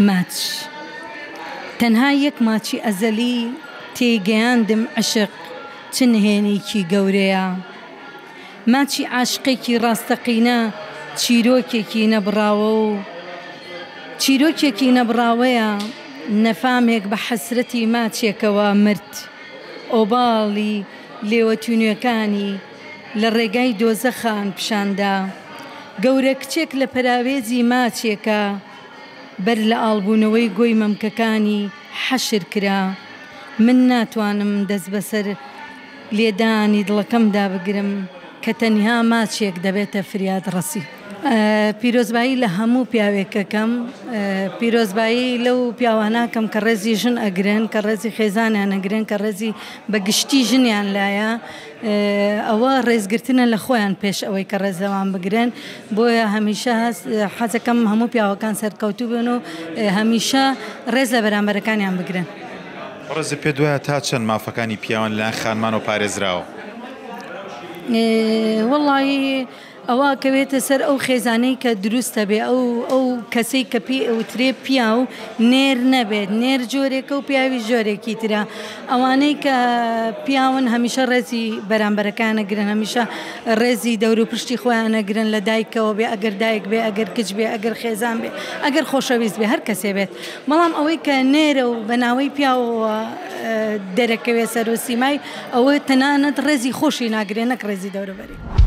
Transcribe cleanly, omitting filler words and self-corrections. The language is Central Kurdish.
ماچ تەنها یەک ماچی ئەزەلی تێگەیاندم عشق چ نهێنێکی گەورەیە ماچی عاشقێکی ڕاستەقینە چیرۆکێکی نەبڕاوە و چیرۆکێکی نەبڕاوەیە نەفامێک بە حەسرەتی ماچێکەوە مرد ئۆباڵی لێوەتونیەکانی لە ڕێگای دۆزەخان پیشاندا گەورە کچێک لە پەراوێزی ماچێکە بەر لە ئاڵبوونەوەی گۆی مەمکەکانی حەشر کرا من ناتوانم دەست بەسەر لێدانی دڵەکەمدا بگرم کە تەنها ماچێک دەبێتە فریاد ڕەسی پیرۆزبایی لە هەموو پیاوێکەکەم پیرۆزبایی لەو پیاواناکەم کە ڕێزی ژن ئەگرن کە ڕێزی خێزانیان ئەگرن کە ڕێزی بەگشتی ژنیان لایە ئەوە ڕێزگرتنە لە خۆیان پێش ئەوەی کە ڕێزەوان بگرن بۆیە هەمیشە حەزەکەم هەموو پیاوەکان سەرکەوتوو بن و هەمیشە ڕێز لە بەرامبەرەکانیان بگرن ڕێزی پێ دوایە تا چەند مافەکانی پیاوان لەلایەن خانمانەوە پارێزراوە وەڵڵی ئەوە کەوێتە سەر ئەو خێزانەی کە دروستە بێ ئەو کەسەی کە پێ ئەوترێ پیا و نێر نەبێت نێر جۆرێکە و پیاوی جۆرێکی ترە ئەوانەی کە پیاون هەمیشە ڕێزی بەرامبەرەکانە گرن هەمیشە ڕێزی دەور و پشتی خۆیان نەگرن لە دایکەوە بێ ئەگەر دایک بێ ئەگەر کچ بێ ئەگەر خێزان بێ ئەگەر خۆشەویست بێ هەر کەسێ بێت بەڵام ئەوەی کە نێرە و بەناوەی پیاوەوە دەرەکەوێ سەر و سیمای ئەوە تەنانەت ڕێزی خۆشی ناگرێ نەک ڕێزی دەوروبەری